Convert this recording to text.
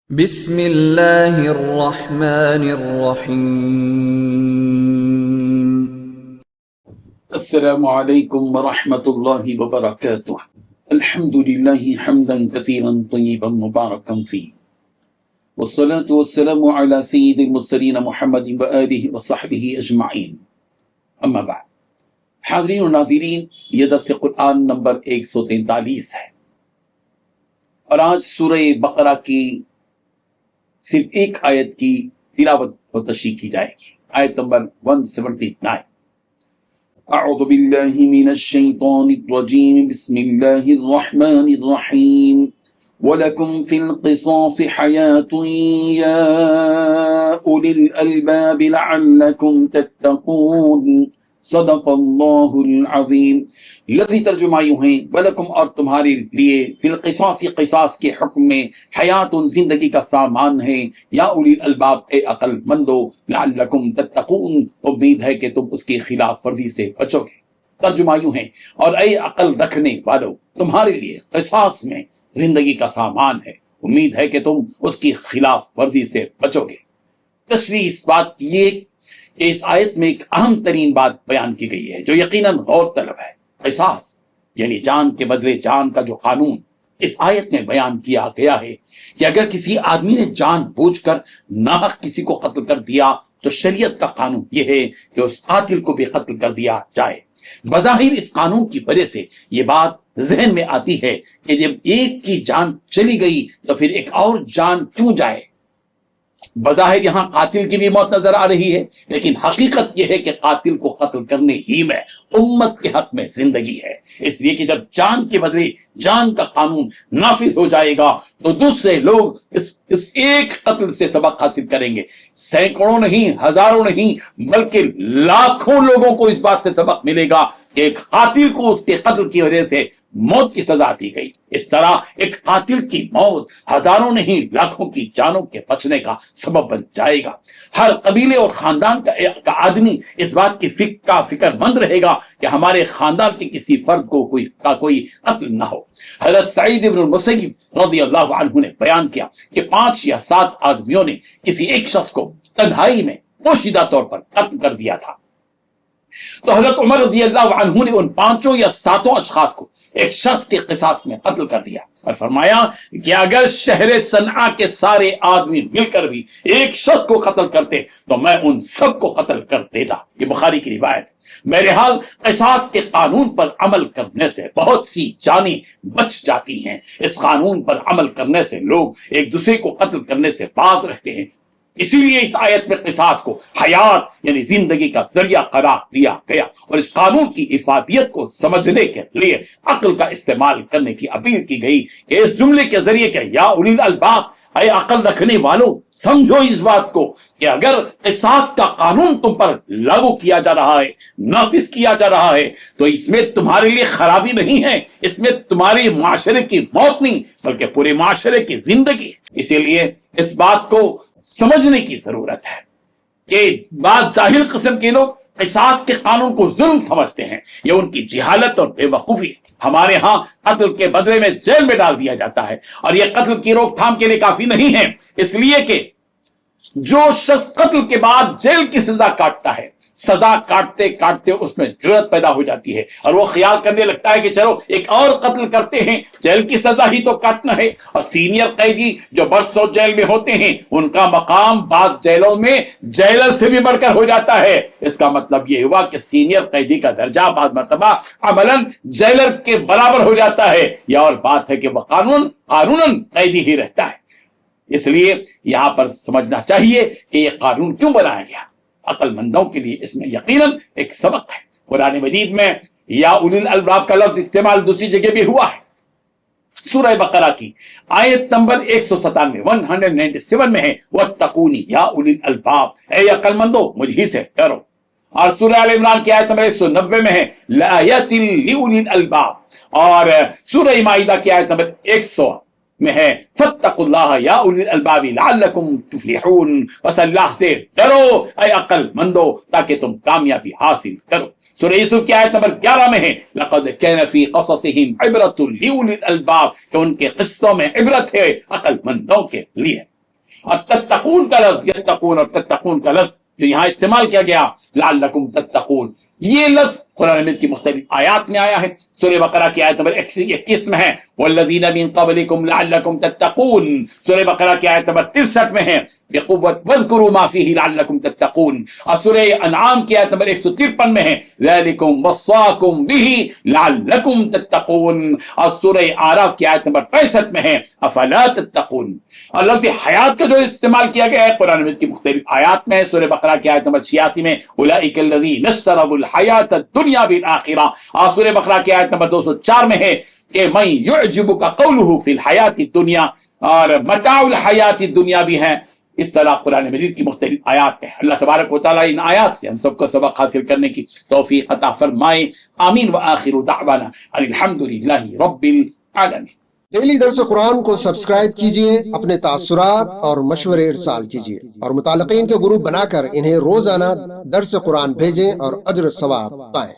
بسم اللہ الرحمن الرحیم۔ السلام علیکم ورحمۃ اللہ وبرکاتہ۔ الحمد للہ حمدا کثیرا طیبا مبارکا فیہ، والصلاة والسلام علی سید المرسلین محمد وآلہ وصحبہ اجمعین، اما بعد۔ حاضرین و ناظرین، یہ درس قرآن نمبر 143 ہے، اور آج سورہ بقرہ کی صرف ایک آیت کی تلاوت و تشریح کی جائے گی، آیت نمبر 179۔ اعوذ باللہ من الشیطان الرجیم، بسم اللہ الرحمن الرحیم۔ وَلَكُمْ فِي الْقِصَاصِ حَيَاةٌ يَا أُولِي الْأَلْبَابِ لَعَلَّكُمْ تَتَّقُونَ۔ صدق اللہ العظیم۔ لفظی ترجمہ یوں ہیں، وَلَكُمْ، اور تمہارے لیے، فی القصاص، قصاص کے حکم میں، حیات، زندگی کا سامان ہے، یا اولی الالباب، اے عقل مندو، لعلکم تتقون، امید ہے کہ تم اس کی خلاف ورزی سے بچو گے۔ ترجمہ یوں ہے، اور اے عقل رکھنے والو، تمہارے لیے قصاص میں زندگی کا سامان ہے، امید ہے کہ تم اس کی خلاف ورزی سے بچو گے۔ تشریح اس بات کی ہے کہ اس آیت میں ایک اہم ترین بات بیان کی گئی ہے جو یقیناً غور طلب ہے۔ قصاص یعنی جان کے بدلے جان کا جو قانون اس آیت میں بیان کیا گیا ہے کہ اگر کسی آدمی نے جان بوجھ کر ناحق کسی کو قتل کر دیا تو شریعت کا قانون یہ ہے کہ اس قاتل کو بھی قتل کر دیا جائے۔ بظاہر اس قانون کی وجہ سے یہ بات ذہن میں آتی ہے کہ جب ایک کی جان چلی گئی تو پھر ایک اور جان کیوں جائے؟ بظاہر یہاں قاتل کی بھی موت نظر آ رہی ہے، لیکن حقیقت یہ ہے کہ قاتل کو قتل کرنے ہی میں امت کے حق میں زندگی ہے، اس لیے کہ جب جان کے بدلے جان کا قانون نافذ ہو جائے گا تو دوسرے لوگ اس ایک قتل سے سبق حاصل کریں گے۔ سینکڑوں نہیں، ہزاروں نہیں، بلکہ لاکھوں لوگوں کو اس بات سے سبق ملے گا کہ ایک قاتل کو اس کے قتل کی وجہ سے موت کی سزا دی گئی۔ اس طرح ایک قاتل کی موت ہزاروں نہیں لاکھوں کی جانوں کے بچنے کا سبب بن جائے گا۔ ہر قبیلے اور خاندان کا آدمی اس بات کی فکر مند رہے گا کہ ہمارے خاندان کے کسی فرد کو کوئی قتل نہ ہو۔ حضرت سعید بن المسیب رضی اللہ عنہ نے بیان کیا کہ 5 یا 7 آدمیوں نے کسی ایک شخص کو تنہائی میں پوشیدہ طور پر قتل کر دیا تھا، تو حضرت عمر رضی اللہ عنہ نے ان 5 یا 7 اشخاص کو ایک شخص کے قصاص میں قتل کر دیا اور فرمایا کہ اگر شہر صنعاء کے سارے آدمی مل کر بھی ایک شخص کو قتل کرتے تو میں ان سب کو قتل کر دیتا۔ یہ بخاری کی روایت ہے۔ بہرحال قصاص کے قانون پر عمل کرنے سے بہت سی جانیں بچ جاتی ہیں۔ اس قانون پر عمل کرنے سے لوگ ایک دوسرے کو قتل کرنے سے باز رہتے ہیں۔ اسی لیے اس آیت میں قصاص کو حیات یعنی زندگی کا ذریعہ قرار دیا گیا، اور اس قانون کی افادیت کو سمجھنے کے لیے عقل کا استعمال کرنے کی اپیل کی گئی کہ اس جملے کے ذریعے کہ یا اولی الالباب، اے عقل رکھنے والوں، سمجھو اس بات کو کہ اگر قصاص کا قانون تم پر لاگو کیا جا رہا ہے، نافذ کیا جا رہا ہے، تو اس میں تمہارے لیے خرابی نہیں ہے، اس میں تمہاری معاشرے کی موت نہیں بلکہ پورے معاشرے کی زندگی ہے۔ اسی لیے اس بات کو سمجھنے کی ضرورت ہے کہ بعض جاہل قسم کے لوگ قصاص کے قانون کو ظلم سمجھتے ہیں، یہ ان کی جہالت اور بے وقوفی ہے۔ ہمارے ہاں قتل کے بدلے میں جیل میں ڈال دیا جاتا ہے، اور یہ قتل کی روک تھام کے لیے کافی نہیں ہے، اس لیے کہ جو شخص قتل کے بعد جیل کی سزا کاٹتا ہے، سزا کاٹتے کاٹتے اس میں جرأت پیدا ہو جاتی ہے اور وہ خیال کرنے لگتا ہے کہ چلو ایک اور قتل کرتے ہیں، جیل کی سزا ہی تو کاٹنا ہے۔ اور سینئر قیدی جو برسوں جیل میں ہوتے ہیں، ان کا مقام بعض جیلوں میں جیلر سے بھی بڑھ کر ہو جاتا ہے۔ اس کا مطلب یہ ہوا کہ سینئر قیدی کا درجہ بعض مرتبہ عملاً جیلر کے برابر ہو جاتا ہے۔ یہ اور بات ہے کہ وہ قانوناً قیدی ہی رہتا ہے۔ اس لیے یہاں پر سمجھنا چاہیے کہ یہ قانون کیوں بنایا گیا۔ عقل مندوں کے لیے اس میں یقیناً ایک سبق ہے۔ قرآن مجید میں یا اولی الالباب کا لفظ استعمال دوسری جگہ بھی ہوا ہے۔ سورہ بقرہ کی آیت نمبر 197 میں ہے، وَاتَّقُونِ یا اولی الالباب، اے عقل مندو مجھ ہی سے ڈرو۔ اور سورہ آل عمران کی آیت نمبر 190 میں ہے، لَآیَاتٍ لِأُولِي الْأَلْبَابِ، اور سورہ مائدہ کی آیت نمبر 100 میں ہے، فَاتَّقُوا اللَّهَ يَا أُولِي الْأَلْبَابِ لَعَلَّكُمْ تُفْلِحُونَ، بس اللہ سے ڈرو اے عقل مندو تاکہ تم کامیابی حاصل کرو۔ سورہ یوسف کی آیت نمبر 11 میں ہے، لَقَدْ كَانَ فِي قَصَصِهِمْ عِبْرَةٌ لِأُولِي الْأَلْبَابِ، کہ ان کے قصوں میں عبرت ہے عقل مندوں کے لیے۔ اور تتقون کا لفظ، یتقون اور تتقون کا لفظ جو یہاں استعمال کیا گیا لعلکم تتقون، یہ لفظ قرآن مجید کی مختلف آیات میں آیا ہے۔ سورہ بقرہ کی آیت نمبر 21 میں ہے والذین من قبلکم لعلکم تتقون، سورہ بقرہ کی آیت نمبر 63 میں ہے بقوت واذکروا ما فیہ لعلکم تتقون، اور سورہ انعام کی آیت نمبر 153 میں ہے ذالکم وصاکم بہ لعلکم تتقون، اور سورہ اعراف کی آیت نمبر 65 میں ہے افلا تتقون۔ اور لفظ حیات کا جو استعمال کیا گیا ہے قرآن مجید کی مختلف آیات میں، سورہ بقرہ کی آیت نمبر 86 میں اولئک الذین اشتروا الحیات الدنیا بالآخرہ، اور سورہ بقرہ کی آیت نمبر 204 میں ہے کہ من یعجبک قولہ فی الحیات الدنیا، اور متاع الحیات الدنیا بھی ہے۔ اس طرح قرآن مجید کی مختلف آیات میں اللہ تبارک و تعالیٰ ان آیات سے ہم سب کو سبق حاصل کرنے کی توفیق عطا فرمائے، آمین۔ وآخر دعوانا ان الحمدللہ رب العالمین۔ ڈیلی درس قرآن کو سبسکرائب کیجئے، اپنے تاثرات اور مشورے ارسال کیجئے، اور متعلقین کے گروپ بنا کر انہیں روزانہ درس قرآن بھیجیں اور اجر ثواب پائیں۔